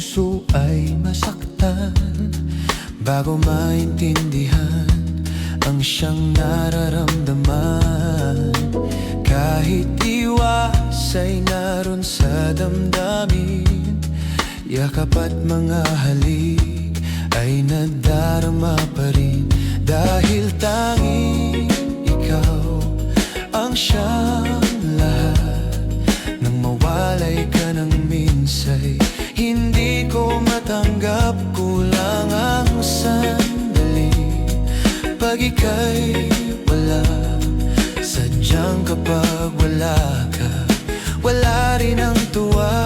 puso ay masaktan bago maintindihan ang siyang nararamdaman. Kahit iwas ay naroon sa damdamin, yakap at mga halik ay nadarama pa rin. Dahil tanging ikaw ang siyang lahat, nang mawalay ka ng minsay, hindi ko matanggap, kulang ang sandali. Pag ika'y wala, sadyang kapag wala ka, wala rin ang tuwa.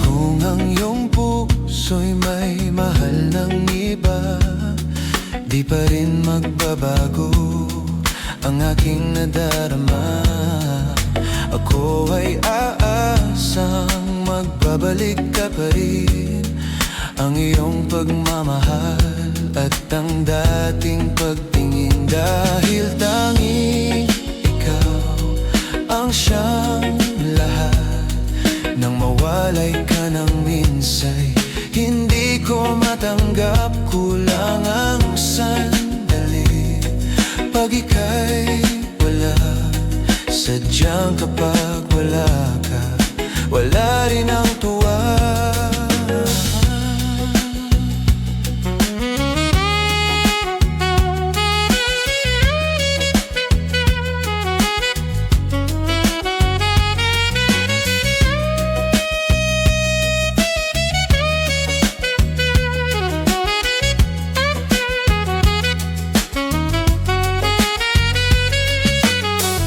Kung ang iyong puso'y may mahal ng iba, di pa rin magbabago ang aking nadarama. Ako ay aasang magbabalik ka pa rin, ang iyong pagmamahal at ang dating pagtingin. Dahil tanging ikaw ang siyang lahat, nang mawalay ka ng minsay, hindi ko matanggap, kulang ang sandali. Pag ika'y wala, sadyang kapag wala ka, wala rin ang tuwa.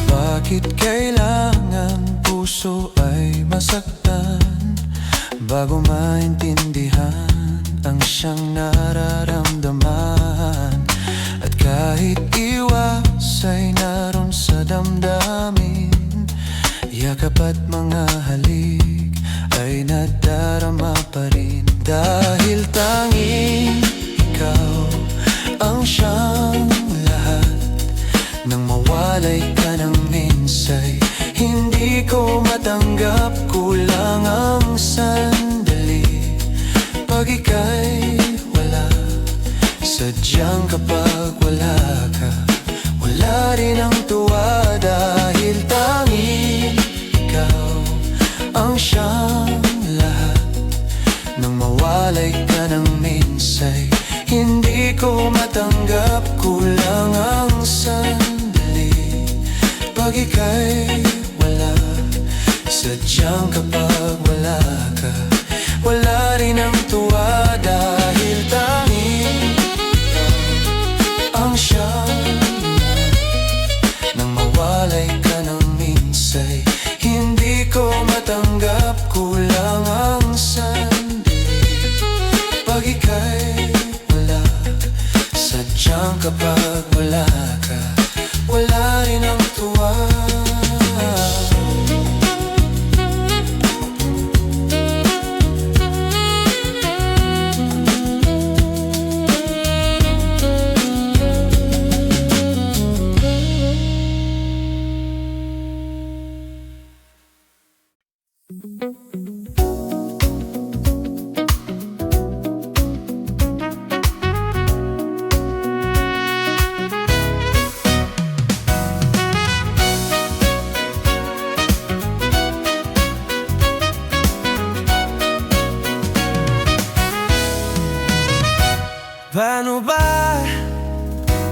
Bakit kailangan puso ay masaktan bago maintindihan ang siyang nararamdaman? At kahit iwas ay naroon sa damdamin, yakap at mga halik ay nadarama pa rin. Dahil tanging ikaw ang siyang lahat, nang mawalay ka ng minsay, hindi ko matanggap, kulang ang sandali. Pag ika'y wala, sadyang kapag wala ka, wala rin ang tuwa. Dahil tanging ikaw ang siyang lahat, nang mawalay ka ng minsay, hindi ko matanggap, kulang ang sandali. Pag ika'y wala, sadyang kapag wala ka, wala rin ang tuwa. Dahil tanging ikaw ang siyang lahat, nang mawalay ka ng minsay, hindi ko matanggap, kulang ang sandali. Pag ika'y wala, sadyang kapag wala ka, wala rin ang tuwa. Paano ba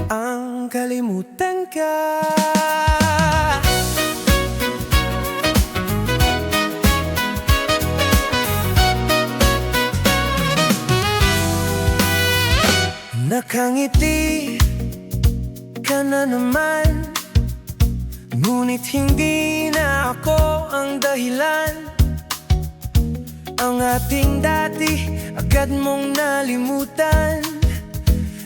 ang kalimutan ka? Nakangiti ka na naman, ngunit hindi na ako ang dahilan. Ang ating dati agad mong nalimutan,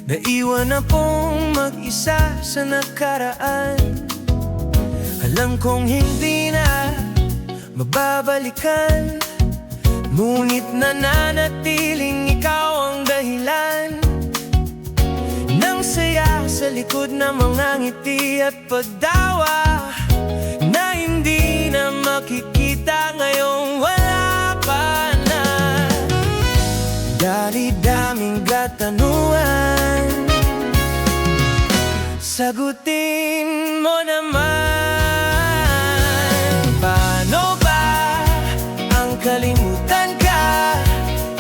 naiwan akong mag-isa sa nakaraan. Alam kong hindi na mababalikan, ngunit nananatiling ikaw ang dahilan Nasa likod ng mga ngiti at pagdawa na hindi na makikita ngayong wala pa na. Dali-daming katanungan, sagutin mo naman. Paano ba ang kalimutan ka?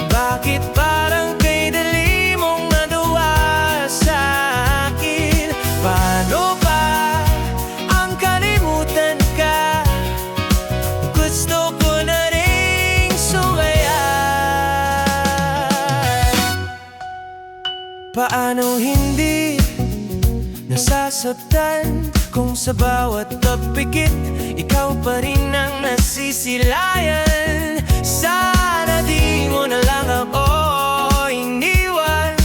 Bakit parang kay dali mong nagawa sa akin? Paano ba ang kalimutan ka? Gusto ko na ring sumaya. Paano hindi nasasaktan kung sa bawat pagpikit ikaw pa rin ang nasisilayan? Sana di mo na lang ako iniwan,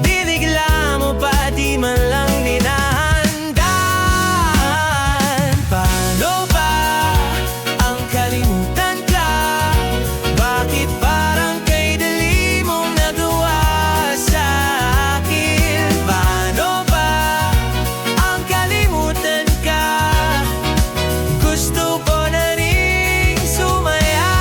di bigla mo pa, di man lang dinahandaan. Paano ba ang kalimutan ka? Bakit parang kay dali mong nagawa sa akin? Paano ba ang kalimutan ka? Gusto ko na ring sumaya.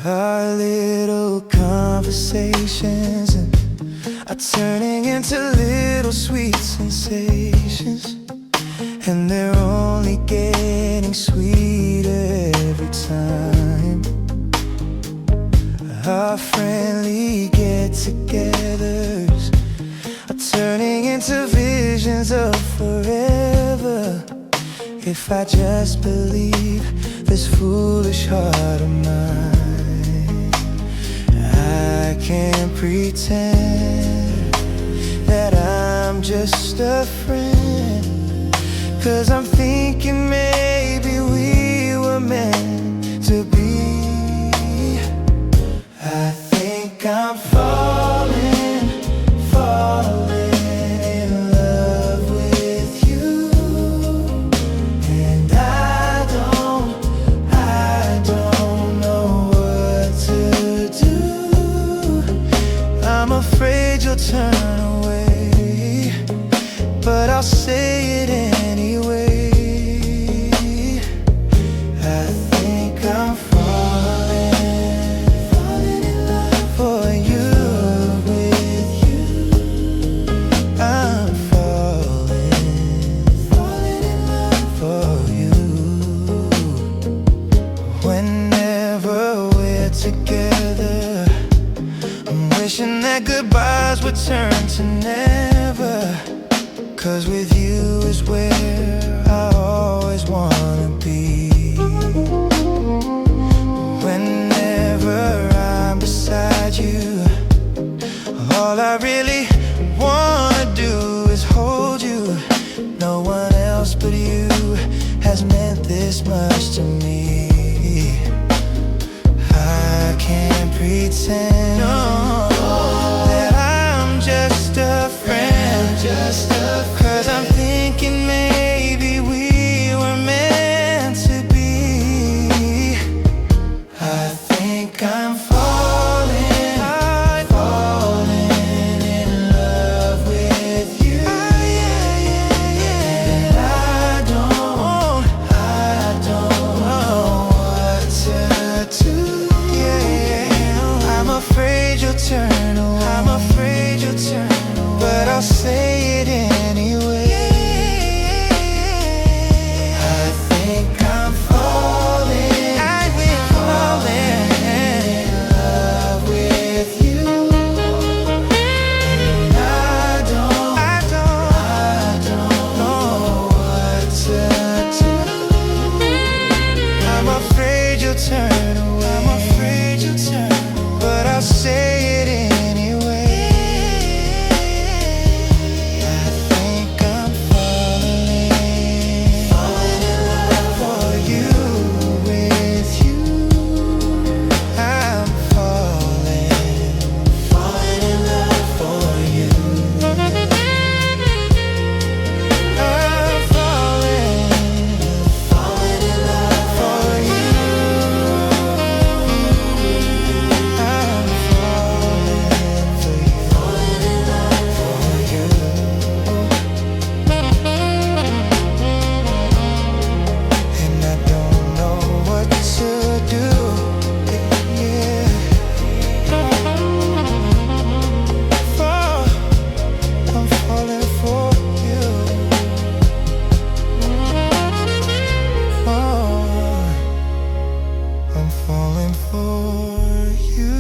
Our little conversations are turning into little sweet sensations, and they're only getting sweeter every time. Our friendly get-togethers are turning into visions of forever. If I just believe this foolish heart of mine, I can't pretend that I'm just a friend, 'cause I'm thinking maybe we were meant to be. I think I'm falling in love with you, and I don't know what to do. I'm afraid you'll turn away, but I'll say it anyway. I think I'm falling in love for you, with you. I'm falling in love for you. Whenever we're together, I'm wishing that goodbyes would turn to never, 'cause with you is where I always wanna be. Whenever I'm beside you, all I really wanna do is hold you. No one else but you has meant this much to me. I can't pretend that I'm just a friend, 'cause I'm thinking maybe we were meant to be. I think I'm falling in love with you, and I don't know what to do. I'm afraid you'll turn away, but I'll say it anyway. I think I'm falling in love with you, and I don't know what to do. I'm afraid you'll turn away, but I'll say it anyway. I think I'm falling in love for you, with you. I'm falling in love for you. I'm falling in love for you. I'm falling for you, in love for you. And I don't know what to do. Yeah. I'm falling for you. I'm falling for you.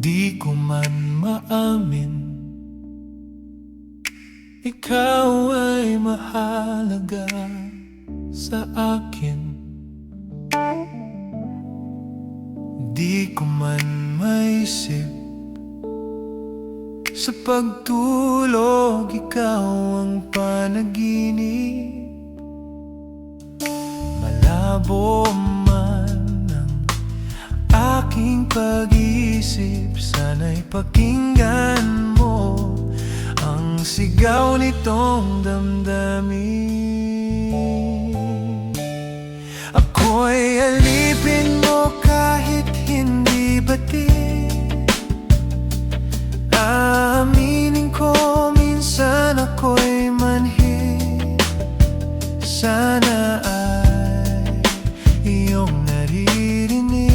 Di ko man maamin, ikaw ay mahalaga sa akin. Di ko man maisip, sa pagtulog ikaw ang panaginip. Malabo man ang aking pag-iisip, sana'y pakinggan mo ang sigaw nitong damdamin. Ako'y alipin mo kahit hindi batid. Aaminin ko minsan ako'y manhid. Sana ay iyong naririnig.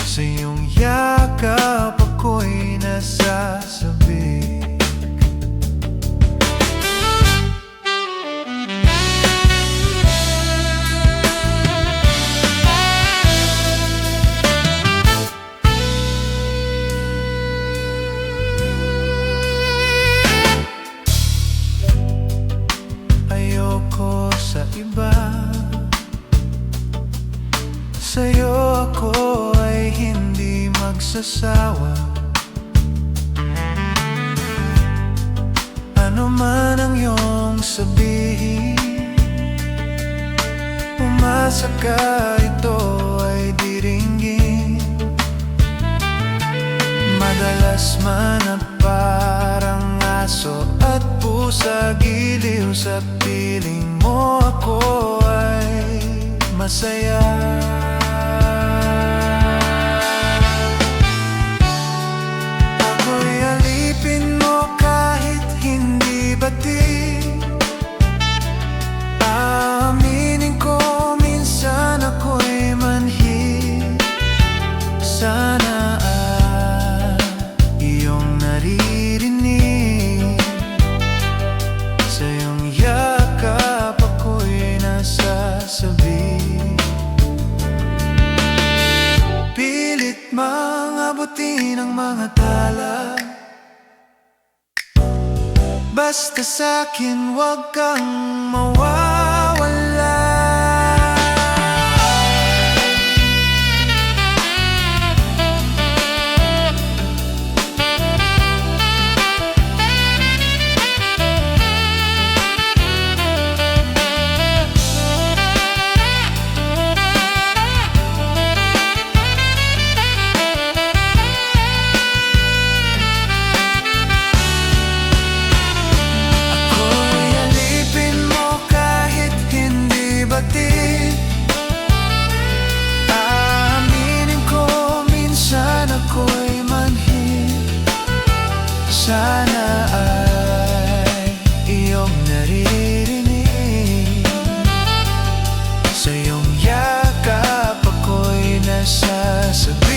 Sa iyong yakap ako'y nasasabik. Ayoko sa iba, sa'yo ako ay hindi magsasawa. Ano man ang iyong sabihin, umasa ka, ito ay diringgin. Madalas man at parang aso at pusa, giliw sa piling mo, ako ay masaya. Ako'y alipin mo kahit hindi batid. Aaminin ko minsan ako'y manhid. Sana ay iyong naririnig. Sa iyong yakap ako'y nasasabik. Pilit mang abutin ang mga tala, basta sa'kin huwag kang mawawala. Aaminin ko minsan ako'y manhid. Sana ay iyong naririnig. Sa iyong yakap ako'y nasasabik.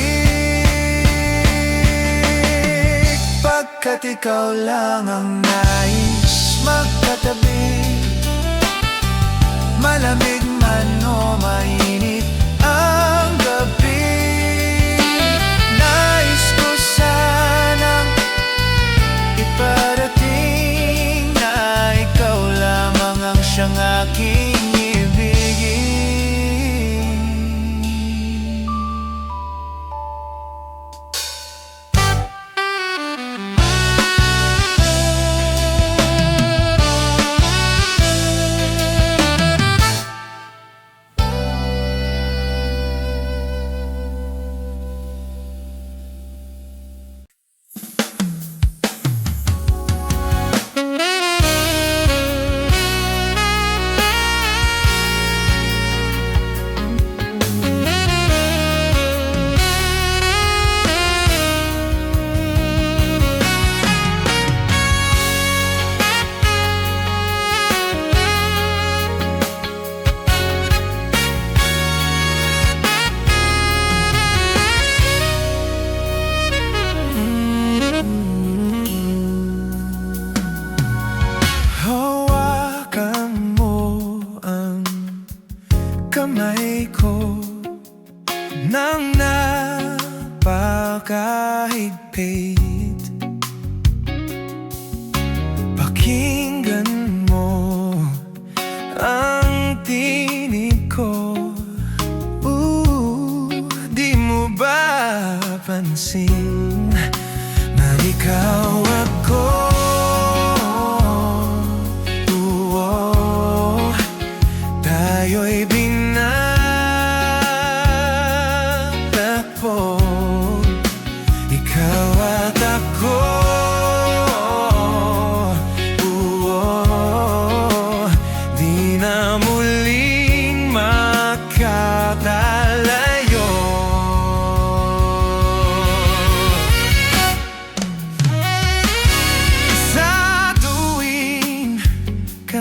Pagkat ikaw lang ang nais magkatabi, malamig man o mainit ang gabi. Nais ko sanang iparating na ikaw lamang ang siyang aking ibigin.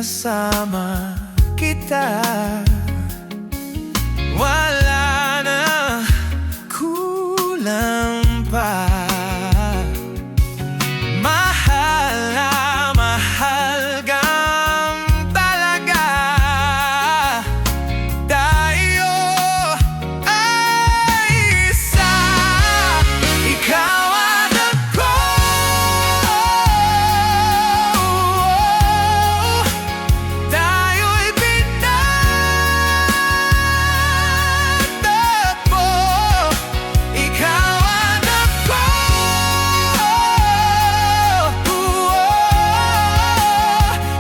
kasama kita. Wala na kulang pa. Mahal na mahal kang talaga. Tayo ay isa. Ikaw at ako. Tayo'y pinagtagpo. Ikaw at ako.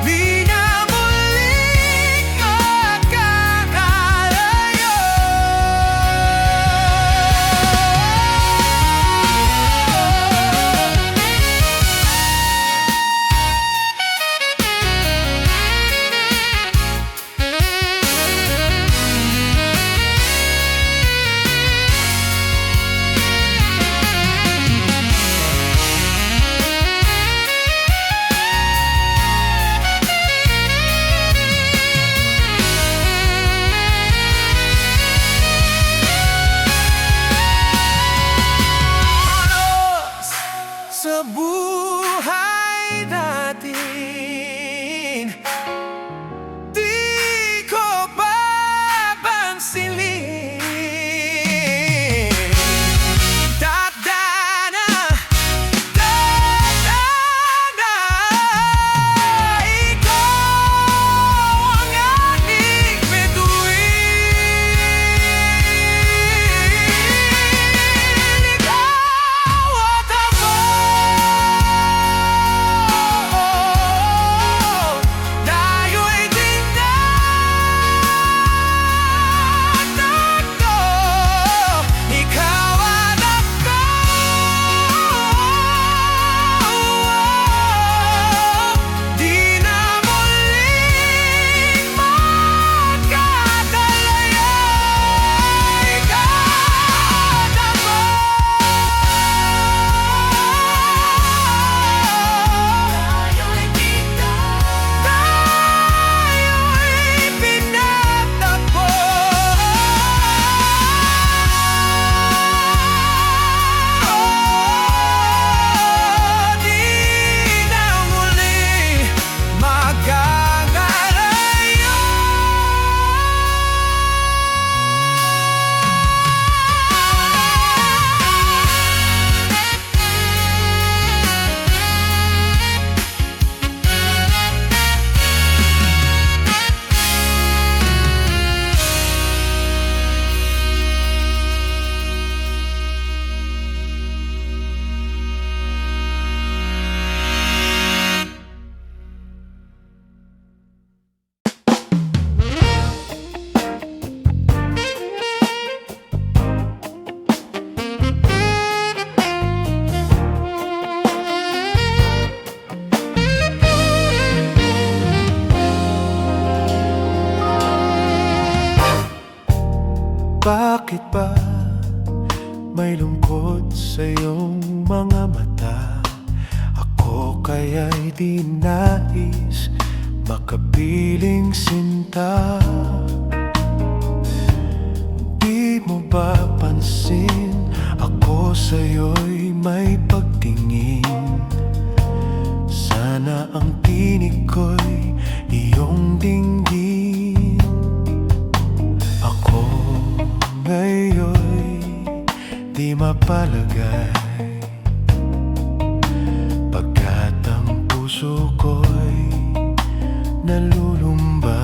Di na muling magkakalayo. Sa buhay natin, di ko papansinin. Tadhana, tadhana, ikaw ang aking bituin. Ikaw at ako. Tayo'y tinatagpo. Ikaw at ako. Di na muling magkakalayo. Ikaw at ako. Tayo'y pinagtagpo. Di na muli magkakalayo. Bakit ba may lungkot sa iyong mga mata? Ako kaya'y di nais makapiling sinta. Di mo ba pansin ako sa'yo'y may pagtingin? Sana ang tinig ko'y iyong dinggin. Ako ngayon'y di mapalagay, pagkat ang puso ko'y nalulumbay.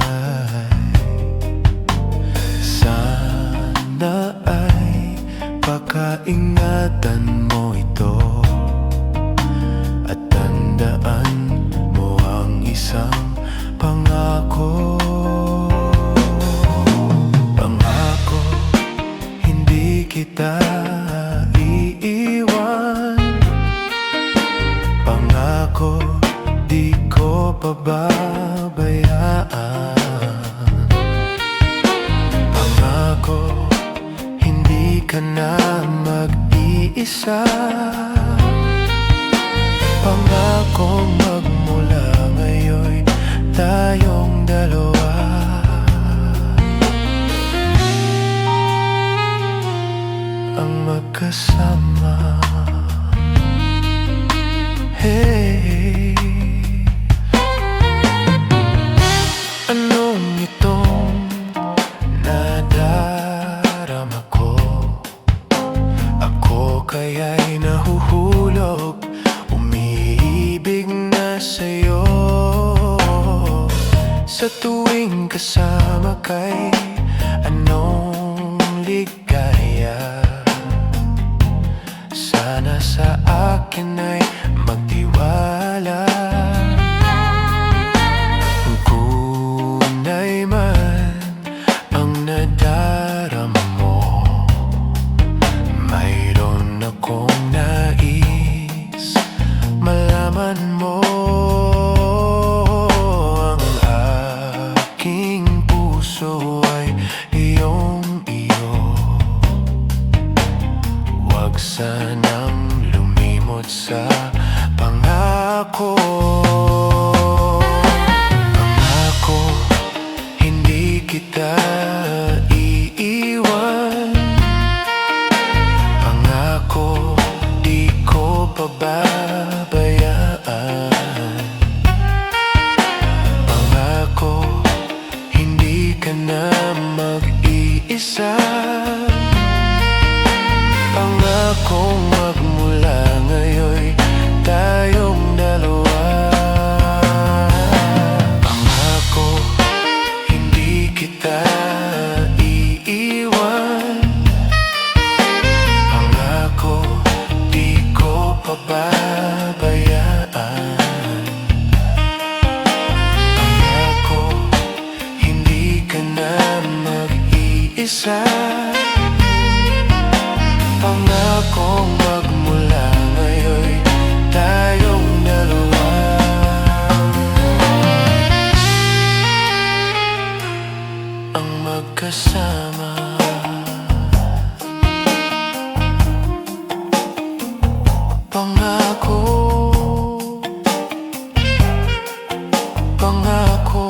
Sana ay pakaingatan mo ito at tandaan mo ang isang pangako. Pangako, hindi kita iiwan. Pangako, di ko pababayaan. Pangako, hindi ka na mag-iisa. Pangako, magmula ngayon tayo magkasama. Hey, anong itong nadarama ko? Ako kaya'y nahuhulog, umiibig na sa'yo. Sa tuwing kasama kay anong ligaya. Sana sa akin ay magtiwala. Kunay man ang nadarama mo, mayroon akong nais malaman mo. Ang aking puso ay iyong-iyo. Huwag sanang lumimot sa pangako. Pangako, hindi kita iiwan. Pangako, di ko pababayaan. Pangako, hindi ka na mag-iisa. Pangakong magmula ngayon'y tayong dalawa. Pangako, hindi kita iiwan. Pangako, di ko pababayaan. Pangako, hindi ka na mag-iisa. Pangakong magmula ngayon'y tayong dalawa. Ang magkasama. Pangako, pangako.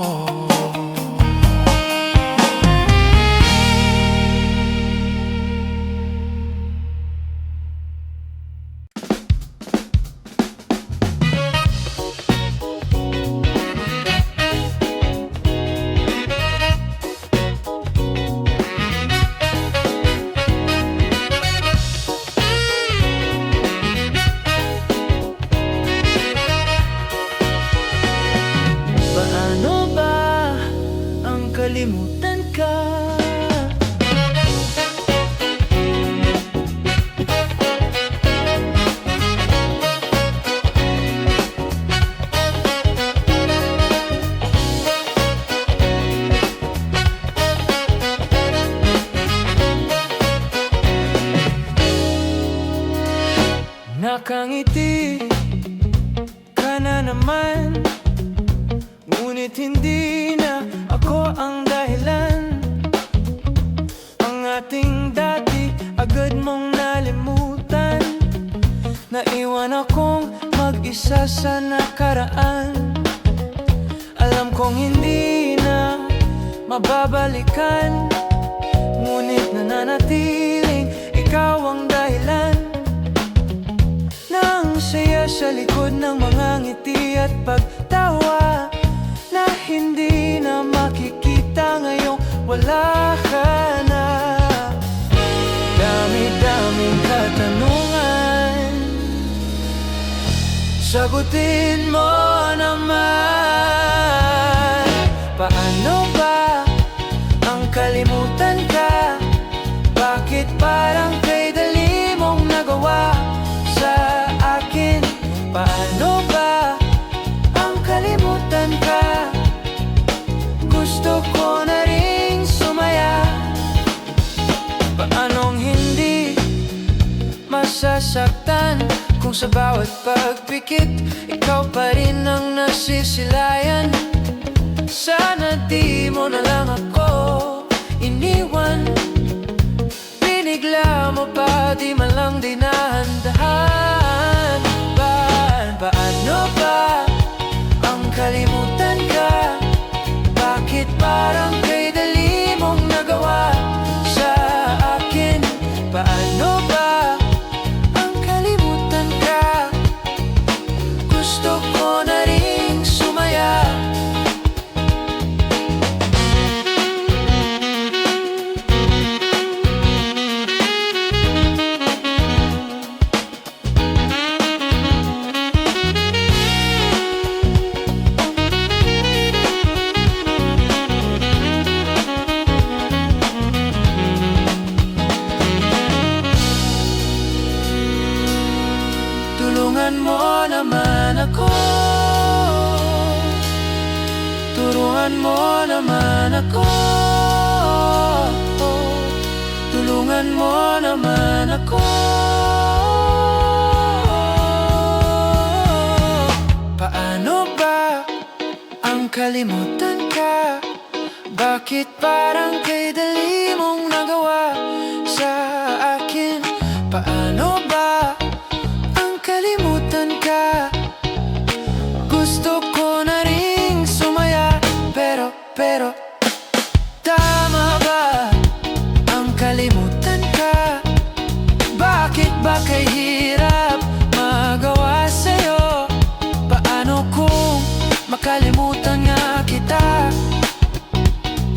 Paano ba ang kalimutan ka? Nakangiti ka na naman, ngunit hindi na ako ang dahilan. Ang ating dati agad mong nalimutan. Naiwan akong mag-isa sa nakaraan. Alam kong hindi na mababalikan, ngunit nananatiling ikaw ang dahilan. Nang saya sa likod ng mga ngiti at pagtawa na hindi na makikita ngayong wala ka na. Dami-daming katanungan, sagutin mo naman. Paano ba ang kalimutan ka? Bakit parang kay dali mong nagawa sa akin? Paano ba ang kalimutan ka? Gusto ko na ring sumaya. Paanong hindi masasaktan kung sa bawat pagpikit ikaw pa rin ang nasisilayan? Sana di mo na lang ako iniwan. Binigla mo pa, di man lang dinahan-dahan. Paano ba ang kalimutan ka? Bakit parang kay dali mong nagawa sa akin? Paano ba Tulungan mo naman ako. Tulungan mo naman ako. Paano ba ang kalimutan ka? Bakit parang kay dali mong nagawa sa akin? Paano ba ang kalimutan ka? Gusto ko na ring sumaya, pero tama ba ang kalimutan ka? Bakit ba kay hirap magawa sa'yo? Paano kung makalimutan nga kita?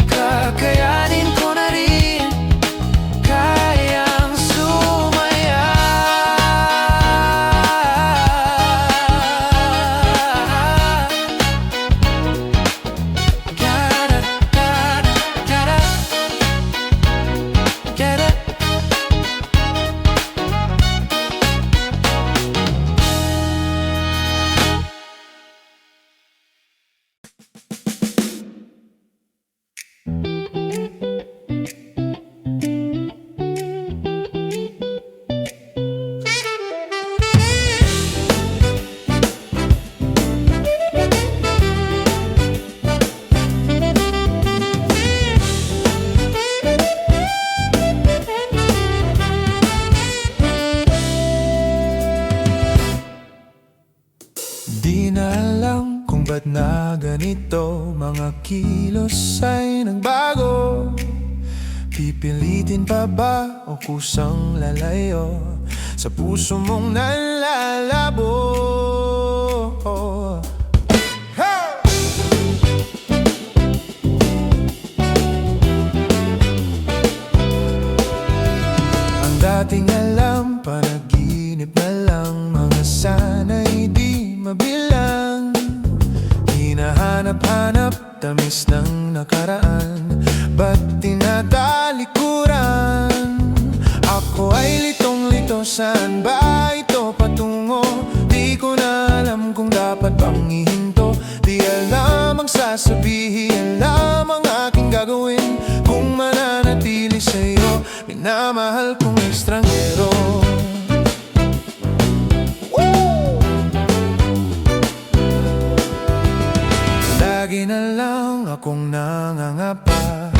Kakayanin ko na rin, kayang sumaya. Gotta, gotta, gotta, gotta. Di na alam kung ba't na ganito, mga kilos ay nagbago. Pipilitin pa ba o kusang lalayo sa puso mong nalalabo? Hey! Ang dating alam, panaginip na lang, mga sana'y di mabilang. Hinahanap-hanap, tamis ng nakaraan, ba't tinatalikuran? Ako ay litong-lito, saan ba ito patungo? Di ko na alam kung dapat bang ihinto. Di alam ang sasabihin, alam ang aking gagawin kung mananatili sa'yo, minamahal kong estranghero. Lagi na lang akong nangangapa,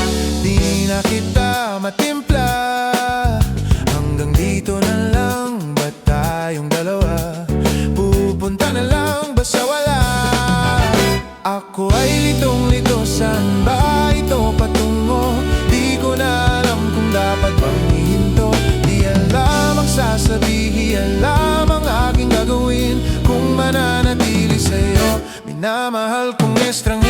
di na kita matimpla. Hanggang dito na lang ba tayong dalawa? Pupunta na lang ba sa wala? Ako ay litong-lito, saan ba ito patungo? Di ko na alam kung dapat bang ihinto. Di alam ang sasabihin, alam ang aking gagawin kung mananatili sa'yo, minamahal kong estranghero.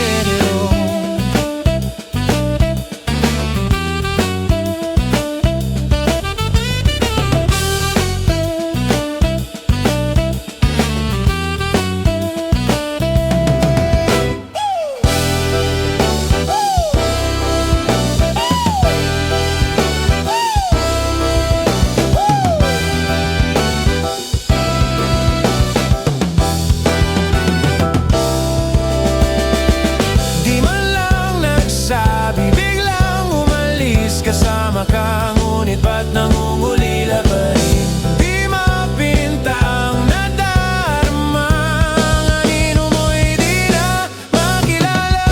Kasama ka, ngunit ba't nangungulila pa rin? Di mapinta ang nadarama, ang anino mo'y di na makilala.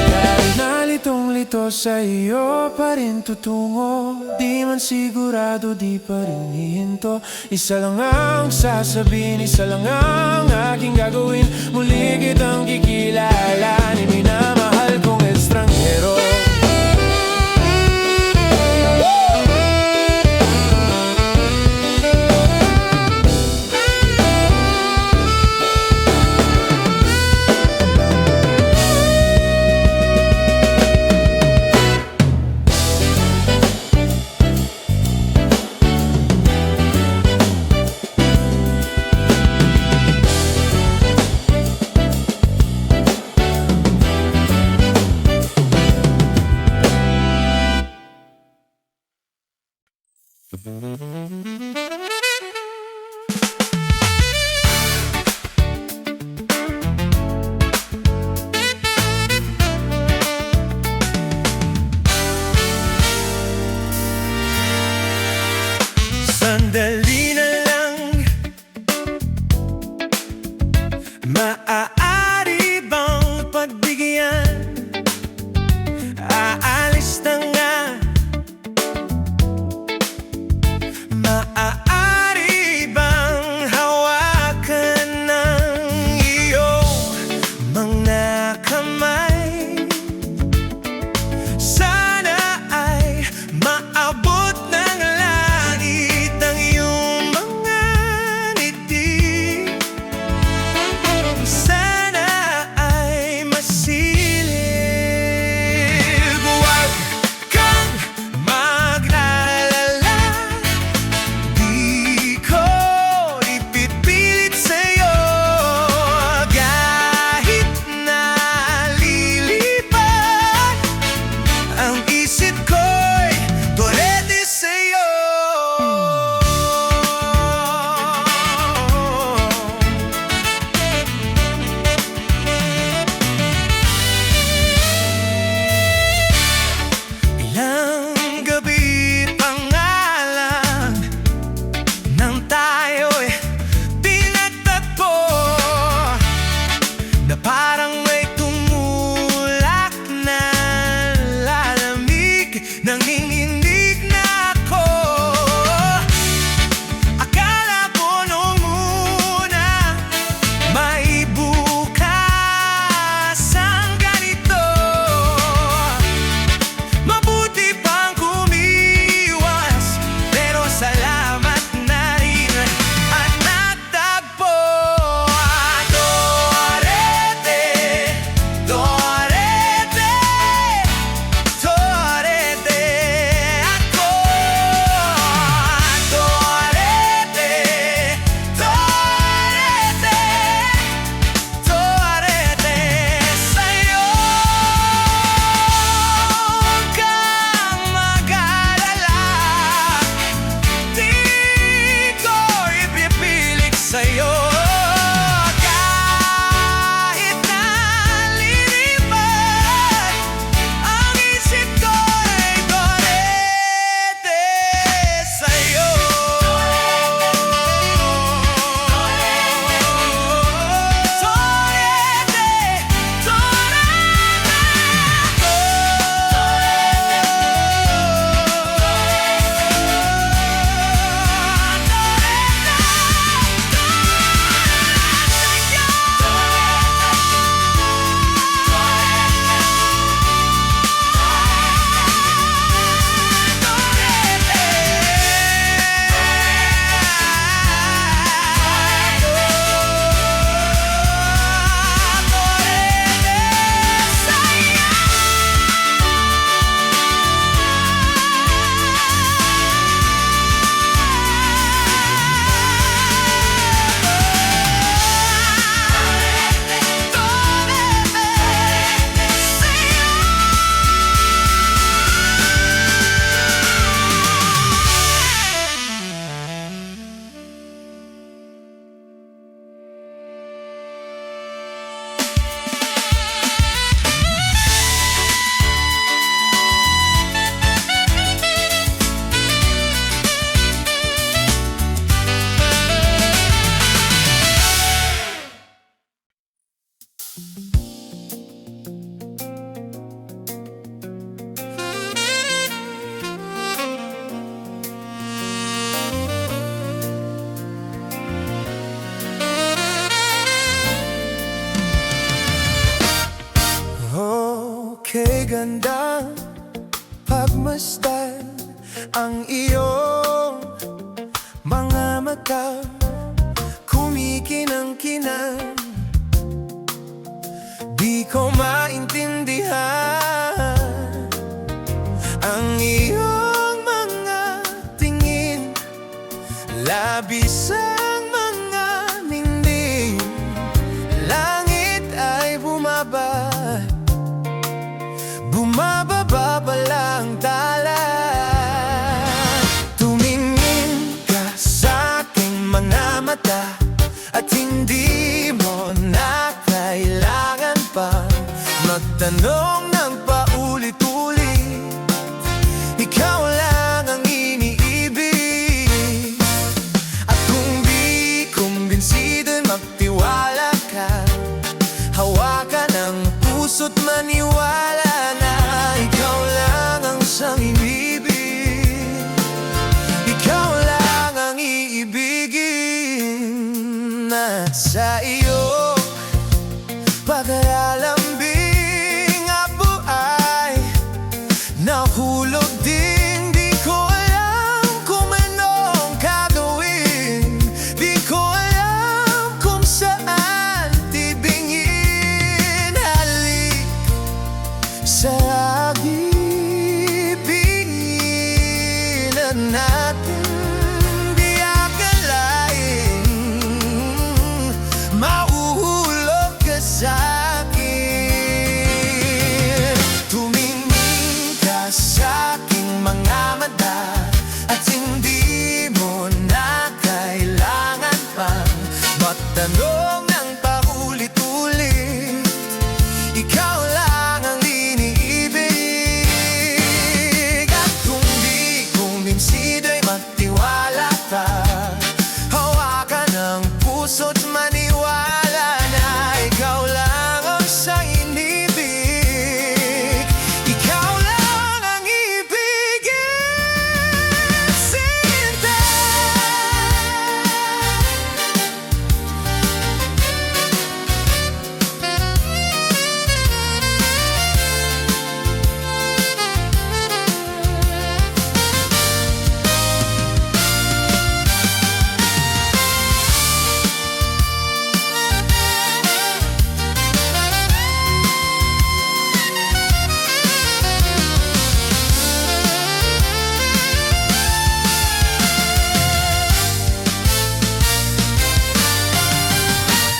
Kahit nalitong-lito sa iyo pa rin tutungo, di man sigurado, di pa rin hihinto. Isa lang ang sasabihin, isa lang ang aking gagawin, muli kitang kikilalanin, minamahal kong estranghero. Sandali na lang, maaari bang pagbigyan? Aalis na nga. Maaari bang hawakan ng iyong mga kamay? Sana ay maabot ng langit ang iyong mga ngiti. Sana ay masilip. Huwag kang mag-alala, di ko ipipilit sa'yo. Kahit nalilipat ang isip ko'y torete sa'yo. Ilang gabi pang alam nang tayo'y pinagtagpo, na parang may tumulak na lalamig. Nanginginig na ako. Akala ko nung una may bukas ang ganito. Mabuti pang kumiwas, pero salamat na rin at natagpo. Torete, torete, torete ako. Torete, torete, torete sa'yo. Huwag kang mag-alala, di ko ipipilit sa'yo. Kahit nalilipat ang isip ko'y torete sa'yo. Torete, okay, gandang pagmasdan ang iyong mga mata, kumikinang-kinang. Di ko maintindihan ang iyong mga tingin, labis ang mga ningning. Langit ay bumaba, bumababa pa lang tala. Tumingin Magtanong ng paulit-ulit, ikaw lang ang iniibig. At kung di kumbinsido'y magtiwala ka, hawakan ang puso't maniwala na ikaw lang ang siyang inibig. Ikaw lang ang iibigin. At sa iyo pag-aalambing ako ay nahulog din. Di ko alam kung anong gagawin, di ko alam kung saan tibingin. Halik sa agibin natin, di akalain mauhulog ka sa'kin. Tumingin ka sa'king mga mata at hindi mo na kailangan pang magtanong ng paulit-ulit, ikaw lang ang iniibig. At kung di kumbinsido'y magtiwala ka, hawakan ang puso't maniwala na ikaw lang ang siyang inibig. Ikaw lang ang ibigin, sinta.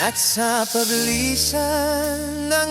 At sa paglisan ng